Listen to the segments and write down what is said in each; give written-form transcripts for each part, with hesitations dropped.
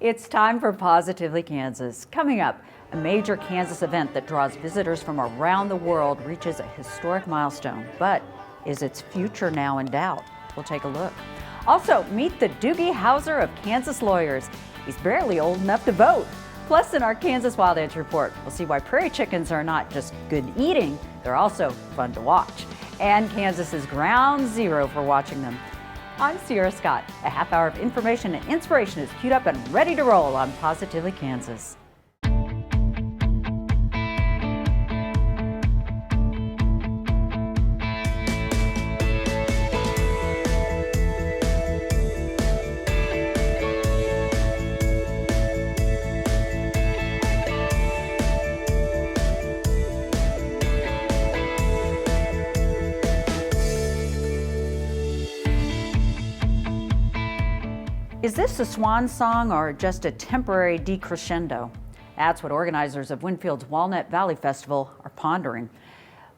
It's time for Positively Kansas. Coming up, a major Kansas event that draws visitors from around the world reaches a historic milestone. But is its future now in doubt? We'll take a look. Also, meet the Doogie Howser of Kansas lawyers. He's barely old enough to vote. Plus, in our Kansas Wildlands Report, we'll see why prairie chickens are not just good eating, they're also fun to watch. And Kansas is ground zero for watching them. I'm Sierra Scott. A half hour of information and inspiration is queued up and ready to roll on Positively Kansas. Is this a swan song or just a temporary decrescendo? That's what organizers of Winfield's Walnut Valley Festival are pondering.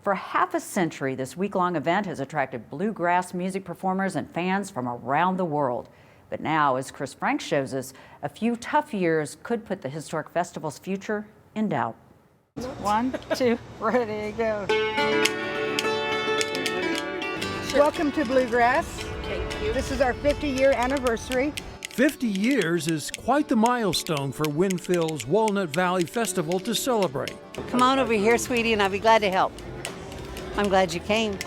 For half a century, this week-long event has attracted bluegrass music performers and fans from around the world. But now, as Chris Frank shows us, a few tough years could put the historic festival's future in doubt. 1, 2, ready, go. Welcome to Bluegrass. Thank you. This is our 50-year anniversary. 50 years is quite the milestone for Winfield's Walnut Valley Festival to celebrate. Come on over here, sweetie, and I'll be glad to help. I'm glad you came.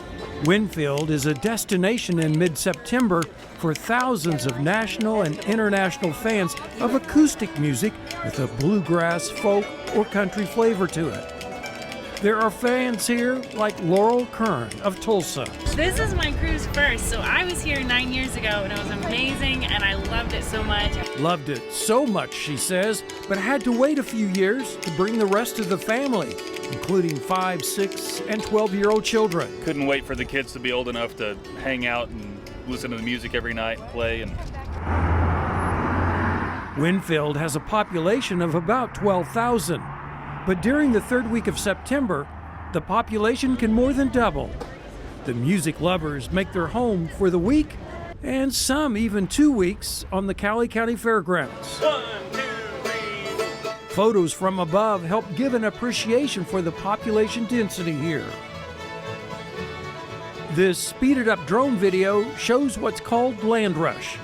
Winfield is a destination in mid-September for thousands of national and international fans of acoustic music with a bluegrass, folk, or country flavor to it. There are fans here like Laurel Kern of Tulsa. This is my cruise first, so I was here 9 years ago and it was amazing and I loved it so much. Loved it so much, she says, but had to wait a few years to bring the rest of the family, including 5, 6, and 12-year-old children. Couldn't wait for the kids to be old enough to hang out and listen to the music every night and play. Winfield has a population of about 12,000. But during the third week of September, the population can more than double. The music lovers make their home for the week, and some even 2 weeks on the Cowley County Fairgrounds. 1, 2, 3. Photos from above help give an appreciation for the population density here. This speeded-up drone video shows what's called land rush.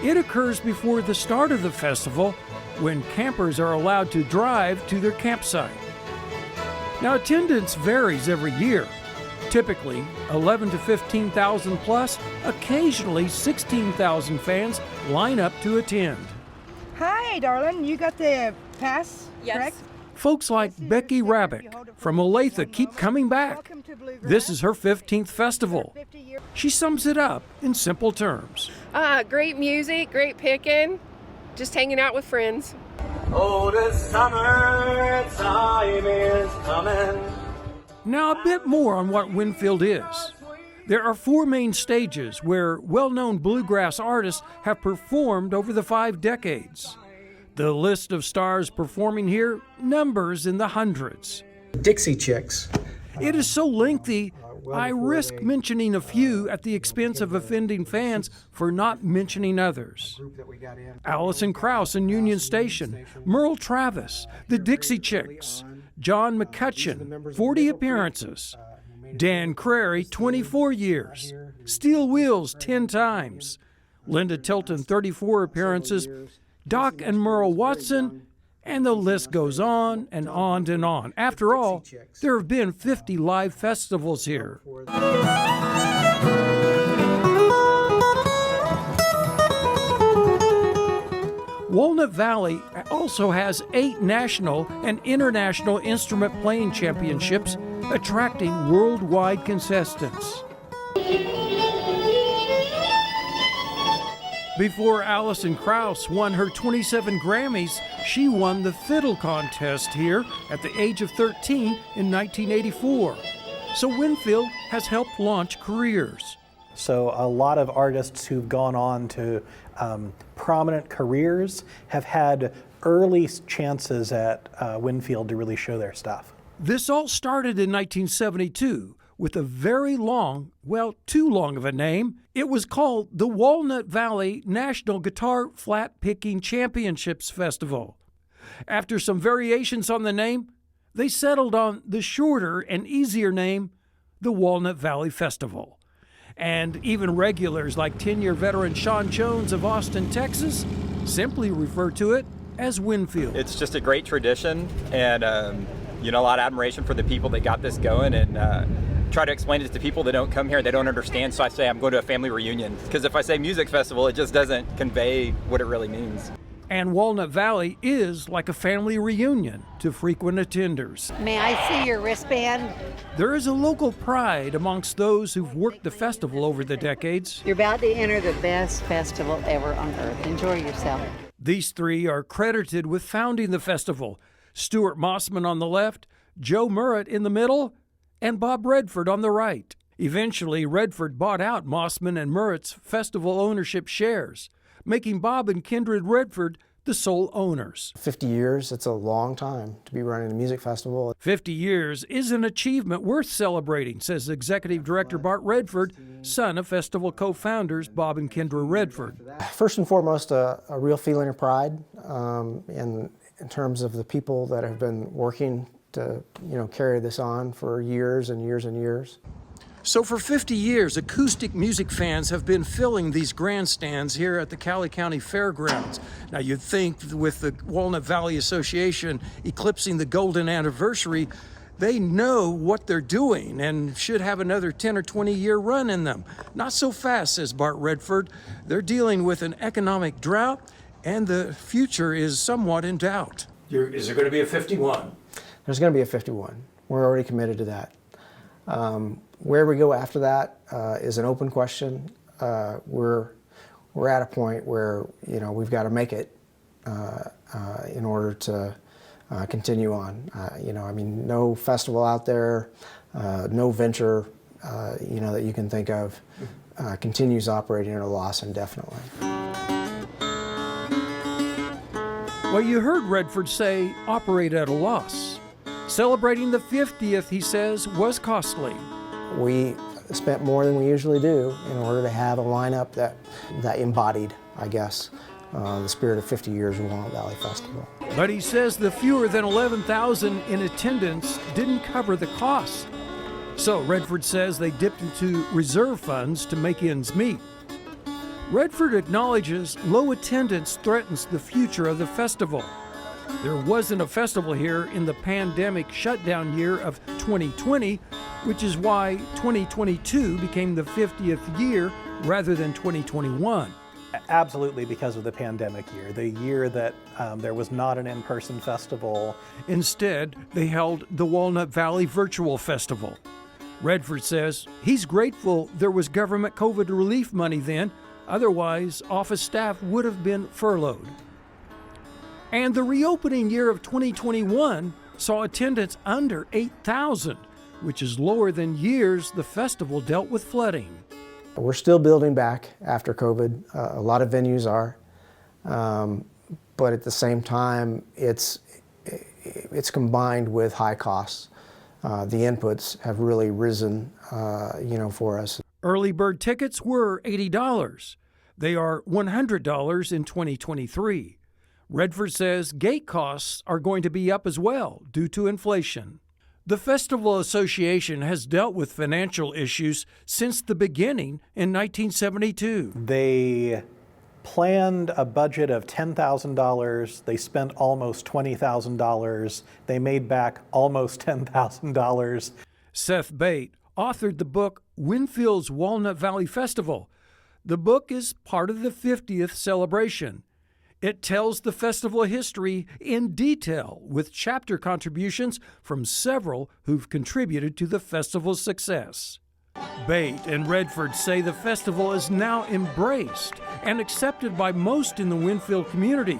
It occurs before the start of the festival, when campers are allowed to drive to their campsite. Now, attendance varies every year. Typically, 11 to 15,000 plus, occasionally 16,000 fans line up to attend. Hi, darling. You got the pass, correct? Folks like Becky Rabick from Olathe keep coming back. Welcome to Bluegrass. This is her 15th festival. She sums it up in simple terms. Great music, great picking, just hanging out with friends. Oh, the summertime is coming. Now, a bit more on what Winfield is. There are 4 main stages where well-known bluegrass artists have performed over the 5 decades. The list of stars performing here numbers in the hundreds. Dixie Chicks. It is so lengthy, I risk mentioning a few at the expense of offending fans for not mentioning others. Allison Krauss in Union Station, Merle Travis, the Dixie Chicks, John McCutcheon, 40 appearances, Dan Crary, 24 years, Steel Wheels, 10 times, Linda Tilton, 34 appearances, Doc and Merle Watson, and the list goes on and on and on. After all, there have been 50 live festivals here. Walnut Valley also has 8 national and international instrument playing championships, attracting worldwide contestants. Before Allison Krauss won her 27 Grammys, she won the fiddle contest here at the age of 13 in 1984. So Winfield has helped launch careers. So a lot of artists who've gone on to prominent careers have had early chances at Winfield to really show their stuff. This all started in 1972 with a very long, well, too long of a name. It was called the Walnut Valley National Guitar Flat Picking Championships Festival. After some variations on the name, they settled on the shorter and easier name, the Walnut Valley Festival. And even regulars like 10-year veteran Sean Jones of Austin, Texas, simply refer to it as Winfield. It's just a great tradition, and a lot of admiration for the people that got this going, and try to explain it to people that don't come here, they don't understand. So I say I'm going to a family reunion, because if I say music festival, it just doesn't convey what it really means. And Walnut Valley is like a family reunion to frequent attenders. May I see your wristband? There is a local pride amongst those who've worked the festival over the decades. You're about to enter the best festival ever on earth. Enjoy yourself. These three are credited with founding the festival. Stuart Mossman on the left, Joe Murrett in the middle, and Bob Redford on the right. Eventually, Redford bought out Mossman and Murrett's festival ownership shares, making Bob and Kindred Redford the sole owners. 50 years, it's a long time to be running a music festival. 50 years is an achievement worth celebrating, says Executive Director Bart Redford, son of festival co-founders Bob and Kendra Redford. First and foremost, a real feeling of pride in terms of the people that have been working to carry this on for years and years and years. So for 50 years, acoustic music fans have been filling these grandstands here at the Cowley County Fairgrounds. Now you'd think with the Walnut Valley Association eclipsing the golden anniversary, they know what they're doing and should have another 10 or 20 year run in them. Not so fast, says Bart Redford. They're dealing with an economic drought and the future is somewhat in doubt. Is there going to be a 51? There's going to be a 51. We're already committed to that. Where we go after that is an open question. We're at a point where we've got to make it in order to continue on. No festival out there, no venture that you can think of continues operating at a loss indefinitely. Well, you heard Redford say operate at a loss. Celebrating the 50th, he says, was costly. We spent more than we usually do in order to have a lineup that embodied, I guess, the spirit of 50 years of Walnut Valley Festival. But he says the fewer than 11,000 in attendance didn't cover the cost. So Redford says they dipped into reserve funds to make ends meet. Redford acknowledges low attendance threatens the future of the festival. There wasn't a festival here in the pandemic shutdown year of 2020, which is why 2022 became the 50th year rather than 2021. Absolutely, because of the pandemic year, the year that there was not an in-person festival. Instead, they held the Walnut Valley Virtual Festival. Redford says he's grateful there was government COVID relief money then, otherwise office staff would have been furloughed. And the reopening year of 2021 saw attendance under 8,000, which is lower than years the festival dealt with flooding. We're still building back after COVID. A lot of venues are, but at the same time, it's combined with high costs. The inputs have really risen, for us. Early bird tickets were $80. They are $100 in 2023. Redford says gate costs are going to be up as well due to inflation. The Festival Association has dealt with financial issues since the beginning in 1972. They planned a budget of $10,000. They spent almost $20,000. They made back almost $10,000. Seth Bate authored the book Winfield's Walnut Valley Festival. The book is part of the 50th celebration. It tells the festival history in detail with chapter contributions from several who've contributed to the festival's success. Bate and Redford say the festival is now embraced and accepted by most in the Winfield community,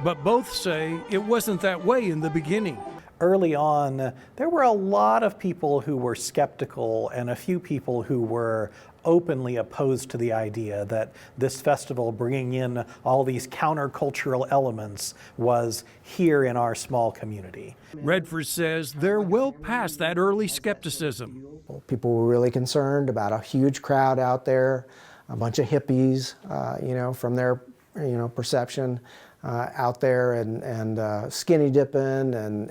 but both say it wasn't that way in the beginning. Early on, there were a lot of people who were skeptical and a few people who were openly opposed to the idea that this festival, bringing in all these countercultural elements, was here in our small community. Redford says they're well past that early skepticism. People were really concerned about a huge crowd out there, a bunch of hippies, from their, perception out there, and skinny dipping and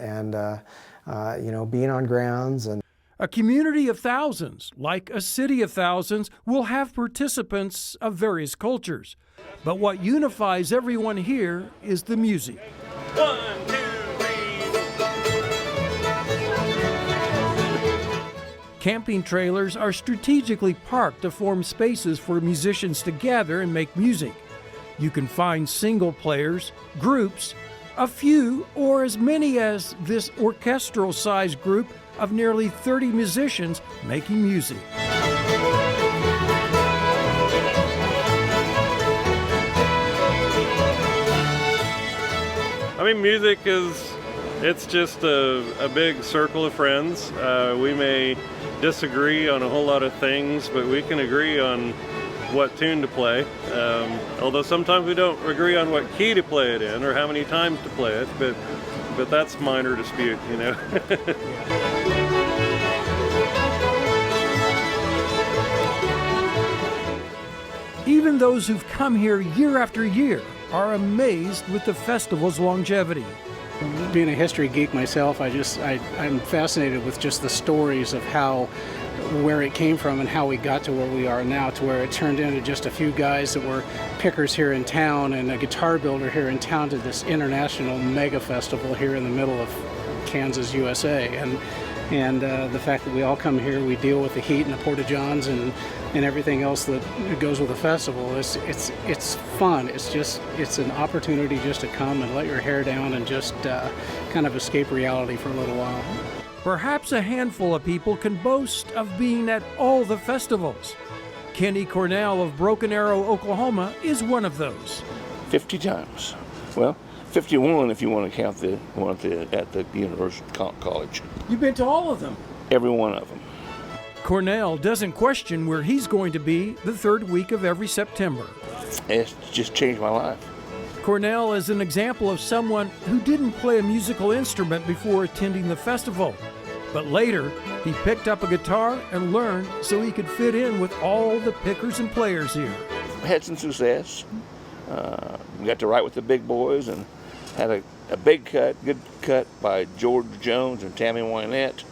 being on grounds. And a community of thousands, like a city of thousands, will have participants of various cultures. But what unifies everyone here is the music. 1, 2, 3. Camping trailers are strategically parked to form spaces for musicians to gather and make music. You can find single players, groups, a few, or as many as this orchestral-sized group of nearly 30 musicians making music. I mean, music it's just a big circle of friends. We may disagree on a whole lot of things, but we can agree on what tune to play. Although sometimes we don't agree on what key to play it in or how many times to play it, but that's minor dispute, Even those who've come here year after year are amazed with the festival's longevity. Being a history geek myself, I'm fascinated with just the stories of where it came from and how we got to where we are now, to where it turned into just a few guys that were pickers here in town and a guitar builder here in town to this international mega festival here in the middle of Kansas, USA. And the fact that we all come here, we deal with the heat and the porta-johns and everything else that goes with the festival. It's fun. It's an opportunity just to come and let your hair down and just kind of escape reality for a little while. Perhaps a handful of people can boast of being at all the festivals. Kenny Cornell of Broken Arrow, Oklahoma is one of those. 50 times. Well, 51 if you want to count the one at the University College. You've been to all of them? Every one of them. Cornell doesn't question where he's going to be the third week of every September. It's just changed my life. Cornell is an example of someone who didn't play a musical instrument before attending the festival, but later he picked up a guitar and learned so he could fit in with all the pickers and players here. Had some success. We got to write with the big boys and had a big good cut by George Jones and Tammy Wynette,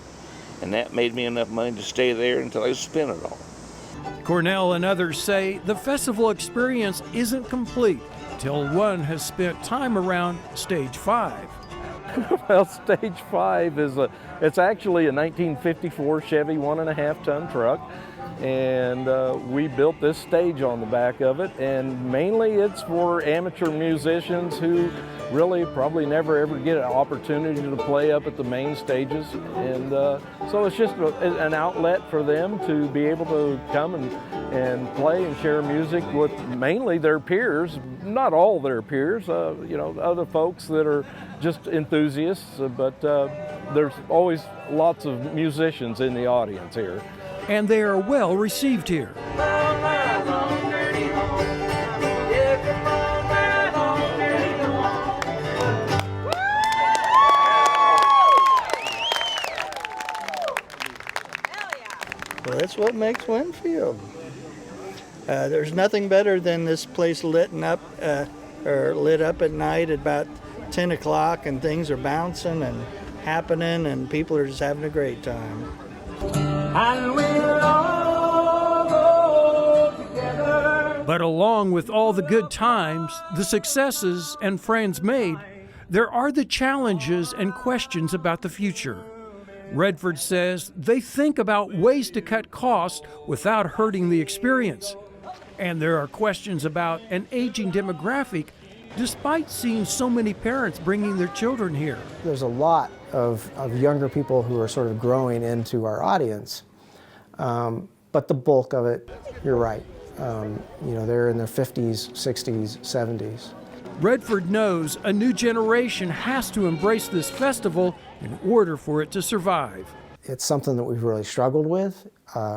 and that made me enough money to stay there until I spent it all. Cornell and others say the festival experience isn't complete till one has spent time around Stage 5. Well, Stage 5 it's actually a 1954 Chevy 1.5-ton truck, and we built this stage on the back of it, and mainly it's for amateur musicians who really probably never ever get an opportunity to play up at the main stages, and so it's just an outlet for them to be able to come and play and share music with mainly their peers, not all their peers, other folks that are just enthusiasts, but there's always lots of musicians in the audience here. And they are well received here. Well, that's what makes Winfield. There's nothing better than this place lit up at night at about 10 o'clock, and things are bouncing and happening, and people are just having a great time. And we'll all go together. But along with all the good times, the successes, and friends made, there are the challenges and questions about the future. Redford says they think about ways to cut costs without hurting the experience. And there are questions about an aging demographic, despite seeing so many parents bringing their children here. There's a lot of younger people who are sort of growing into our audience, but the bulk of it, you're right, they're in their 50s, 60s, 70s. Redford knows a new generation has to embrace this festival in order for it to survive. It's something that we've really struggled with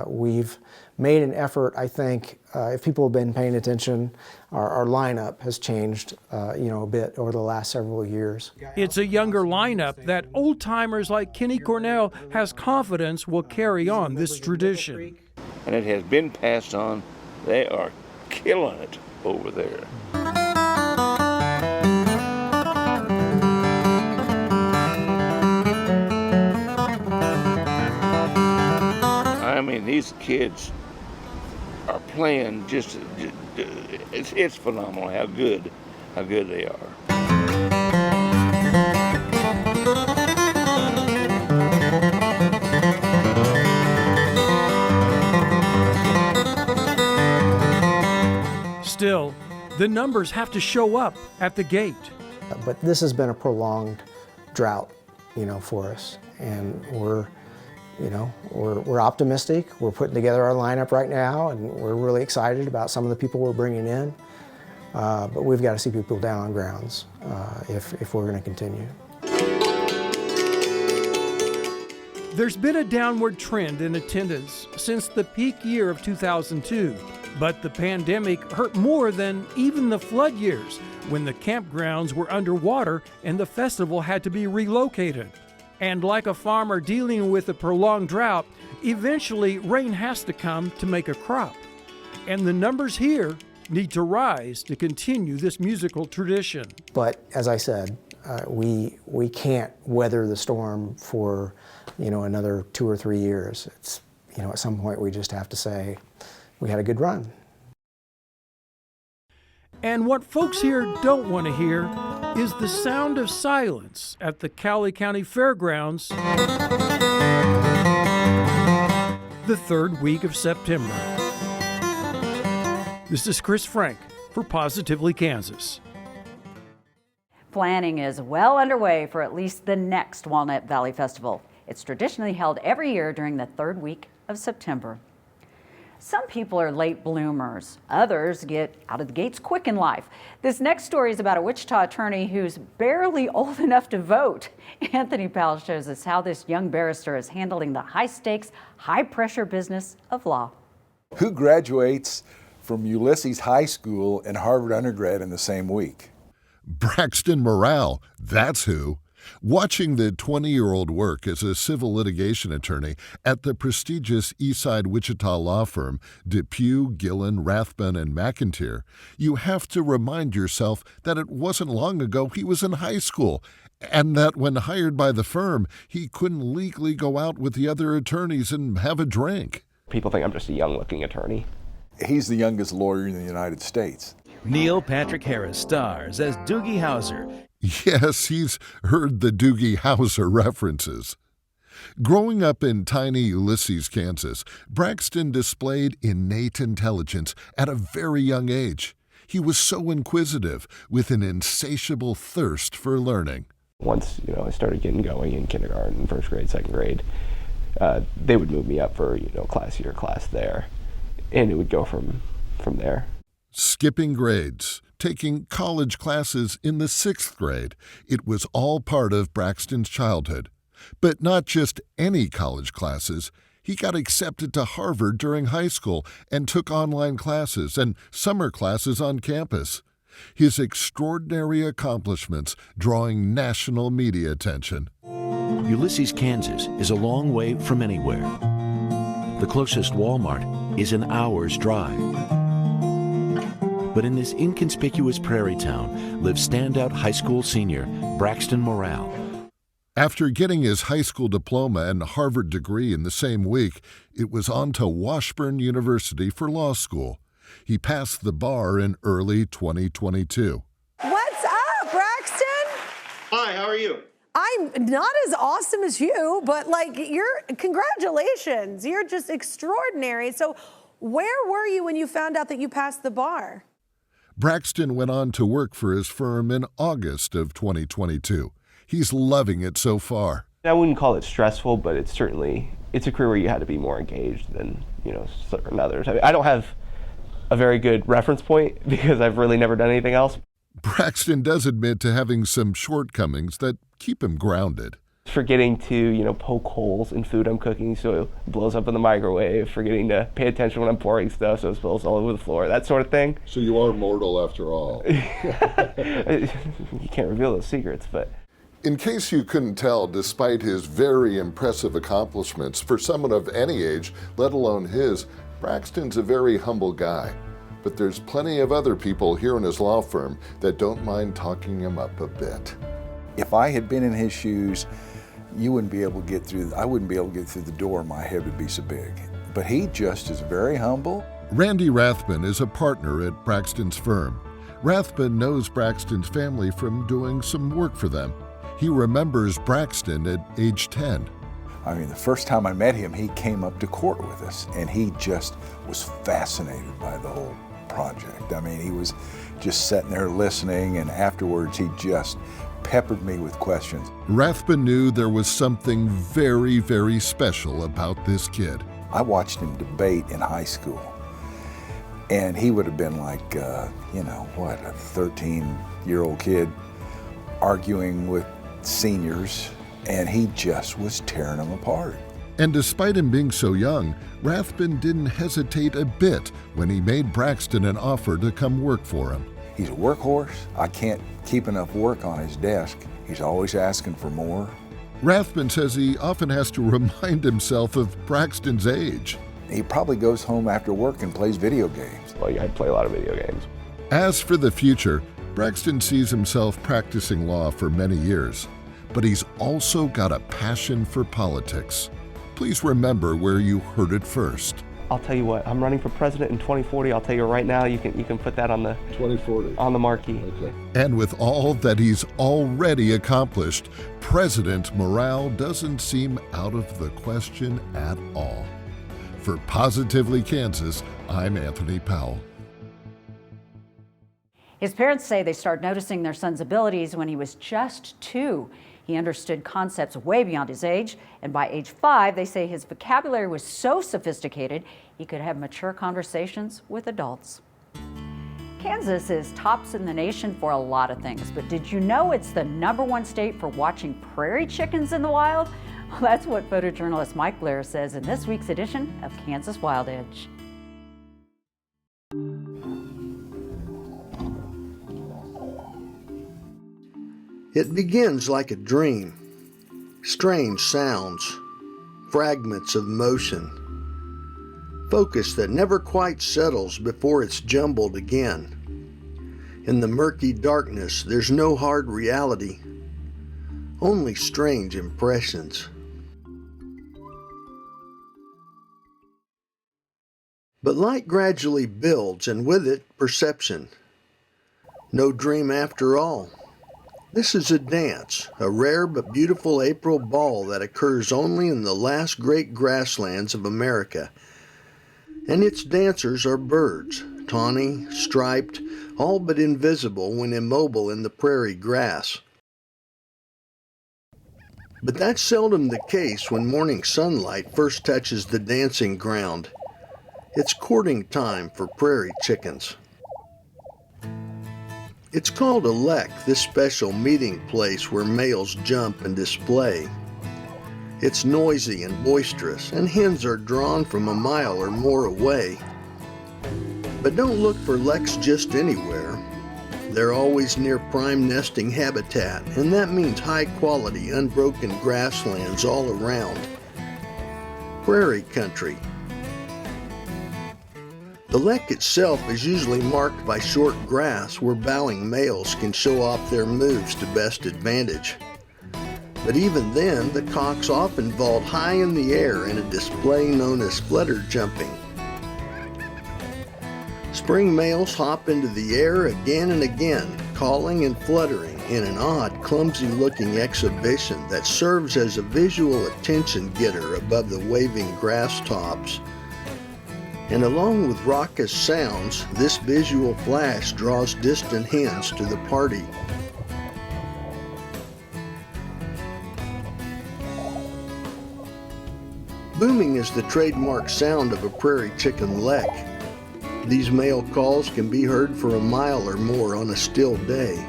We've made an effort, I think, if people have been paying attention, our lineup has changed, a bit over the last several years. It's a younger lineup that old-timers like Kenny Cornell has confidence will carry on this tradition. And it has been passed on. They are killing it over there. I mean, these kids are playing it's phenomenal how good they are. Still, the numbers have to show up at the gate. But this has been a prolonged drought, for us, and we're optimistic. We're putting together our lineup right now, and we're really excited about some of the people we're bringing in. But we've got to see people down on grounds if we're going to continue. There's been a downward trend in attendance since the peak year of 2002, but the pandemic hurt more than even the flood years when the campgrounds were underwater and the festival had to be relocated. And like a farmer dealing with a prolonged drought, eventually rain has to come to make a crop. And the numbers here need to rise to continue this musical tradition. But as I said, we can't weather the storm for another 2 or 3 years. It's at some point we just have to say we had a good run. And what folks here don't want to hear is the sound of silence at the Cowley County Fairgrounds the third week of September. This is Chris Frank for Positively Kansas. Planning is well underway for at least the next Walnut Valley Festival. It's traditionally held every year during the third week of September. Some people are late bloomers. Others get out of the gates quick in life. This next story is about a Wichita attorney who's barely old enough to vote. Anthony Powell shows us how this young barrister is handling the high-stakes, high-pressure business of law. Who graduates from Ulysses High School and Harvard undergrad in the same week? Braxton Morale, that's who. Watching the 20-year-old work as a civil litigation attorney at the prestigious Eastside Wichita law firm DePue, Gillen, Rathbun, and McIntyre, you have to remind yourself that it wasn't long ago he was in high school, and that when hired by the firm, he couldn't legally go out with the other attorneys and have a drink. People think I'm just a young-looking attorney. He's the youngest lawyer in the United States. Neil Patrick Harris stars as Doogie Howser. Yes, he's heard the Doogie Howser references. Growing up in tiny Ulysses, Kansas, Braxton displayed innate intelligence at a very young age. He was so inquisitive, with an insatiable thirst for learning. Once, I started getting going in kindergarten, first grade, second grade, they would move me up for, class here, class there, and it would go from there. Skipping grades, taking college classes in the 6th grade. It was all part of Braxton's childhood. But not just any college classes. He got accepted to Harvard during high school and took online classes and summer classes on campus. His extraordinary accomplishments drawing national media attention. Ulysses, Kansas is a long way from anywhere. The closest Walmart is an hour's drive. But in this inconspicuous prairie town lives standout high school senior Braxton Morale. After getting his high school diploma and Harvard degree in the same week, it was on to Washburn University for law school. He passed the bar in early 2022. What's up, Braxton? Hi, how are you? I'm not as awesome as you, but congratulations. You're just extraordinary. So where were you when you found out that you passed the bar? Braxton went on to work for his firm in August of 2022. He's loving it so far. I wouldn't call it stressful, but it's a career where you had to be more engaged than, certain others. I mean, I don't have a very good reference point because I've really never done anything else. Braxton does admit to having some shortcomings that keep him grounded. Forgetting to, poke holes in food I'm cooking so it blows up in the microwave, forgetting to pay attention when I'm pouring stuff so it spills all over the floor, that sort of thing. So you are mortal after all. You can't reveal those secrets, but... In case you couldn't tell, despite his very impressive accomplishments, for someone of any age, let alone his, Braxton's a very humble guy. But there's plenty of other people here in his law firm that don't mind talking him up a bit. If I had been in his shoes, you wouldn't be able to get through, I wouldn't be able to get through the door, my head would be so big. But he just is very humble. Randy Rathman is a partner at Braxton's firm. Rathman knows Braxton's family from doing some work for them. He remembers Braxton at age 10. I mean, the first time I met him, he came up to court with us, and he just was fascinated by the whole project. I mean, he was just sitting there listening, and afterwards he just peppered me with questions. Rathman knew there was something very, very special about this kid. I watched him debate in high school, and he would have been like, a 13-year-old kid arguing with seniors, and he just was tearing them apart. And despite him being so young, Rathman didn't hesitate a bit when he made Braxton an offer to come work for him. He's a workhorse. I can't keep enough work on his desk. He's always asking for more. Rathman says he often has to remind himself of Braxton's age. He probably goes home after work and plays video games. Well, I play a lot of video games. As for the future, Braxton sees himself practicing law for many years, but he's also got a passion for politics. Please remember where you heard it first. I'll tell you what, I'm running for president in 2040. I'll tell you right now, you can put that on the 2040 on the marquee. Okay. And with all that he's already accomplished, President morale doesn't seem out of the question at all. For Positively Kansas, I'm Anthony Powell. His parents say they started noticing their son's abilities when he was just 2. He understood concepts way beyond his age, and by age 5, they say his vocabulary was so sophisticated he could have mature conversations with adults. Kansas is tops in the nation for a lot of things, but did you know it's the #1 state for watching prairie chickens in the wild? Well, that's what photojournalist Mike Blair says in this week's edition of Kansas Wild Edge. It begins like a dream. Strange sounds, fragments of motion, focus that never quite settles before it's jumbled again. In the murky darkness, there's no hard reality, only strange impressions. But light gradually builds, and with it, perception. No dream after all. This is a dance, a rare but beautiful April ball that occurs only in the last great grasslands of America. And its dancers are birds, tawny, striped, all but invisible when immobile in the prairie grass. But that's seldom the case when morning sunlight first touches the dancing ground. It's courting time for prairie chickens. It's called a lek, this special meeting place where males jump and display. It's noisy and boisterous, and hens are drawn from a mile or more away. But don't look for leks just anywhere. They're always near prime nesting habitat, and that means high-quality, unbroken grasslands all around. Prairie country. The lek itself is usually marked by short grass where bowing males can show off their moves to best advantage. But even then, the cocks often vault high in the air in a display known as flutter jumping. Spring males hop into the air again and again, calling and fluttering in an odd, clumsy-looking exhibition that serves as a visual attention getter above the waving grass tops. And along with raucous sounds, this visual flash draws distant hens to the party. Booming is the trademark sound of a prairie chicken lek. These male calls can be heard for a mile or more on a still day.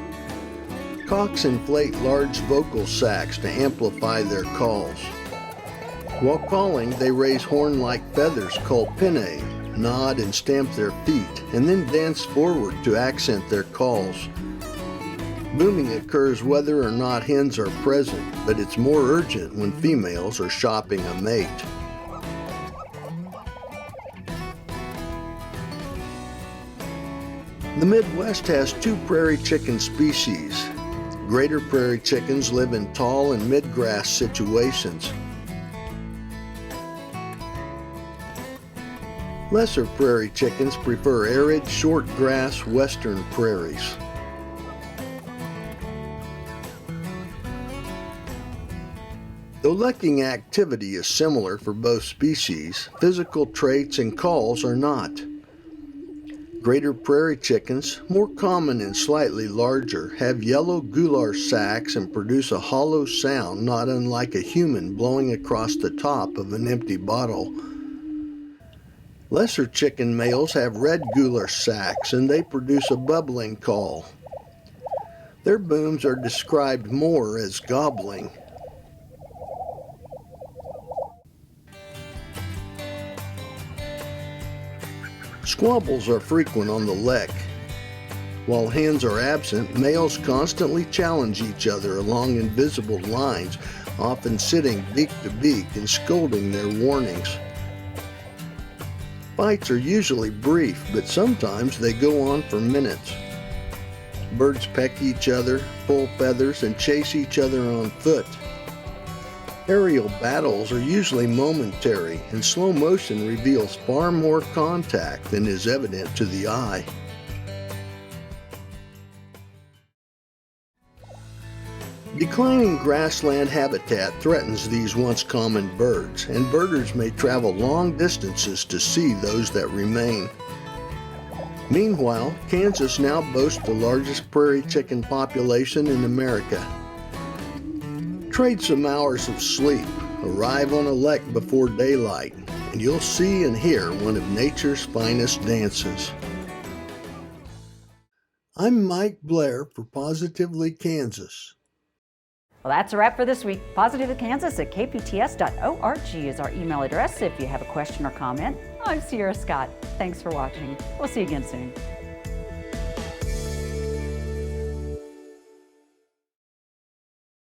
Cocks inflate large vocal sacs to amplify their calls. While calling, they raise horn-like feathers called pinnae, nod and stamp their feet, and then dance forward to accent their calls. Booming occurs whether or not hens are present, but it's more urgent when females are shopping a mate. The Midwest has two prairie chicken species. Greater prairie chickens live in tall and mid-grass situations. Lesser prairie chickens prefer arid, short grass western prairies. Though lekking activity is similar for both species, physical traits and calls are not. Greater prairie chickens, more common and slightly larger, have yellow gular sacs and produce a hollow sound not unlike a human blowing across the top of an empty bottle. Lesser chicken males have red gular sacs and they produce a bubbling call. Their booms are described more as gobbling. Squabbles are frequent on the lek. While hens are absent, males constantly challenge each other along invisible lines, often sitting beak to beak and scolding their warnings. Fights are usually brief, but sometimes they go on for minutes. Birds peck each other, pull feathers, and chase each other on foot. Aerial battles are usually momentary, and slow motion reveals far more contact than is evident to the eye. Declining grassland habitat threatens these once common birds, and birders may travel long distances to see those that remain. Meanwhile, Kansas now boasts the largest prairie chicken population in America. Trade some hours of sleep, arrive on a lek before daylight, and you'll see and hear one of nature's finest dances. I'm Mike Blair for Positively Kansas. Well, that's a wrap for this week. Positively Kansas at kpts.org is our email address if you have a question or comment. I'm Sierra Scott. Thanks for watching. We'll see you again soon.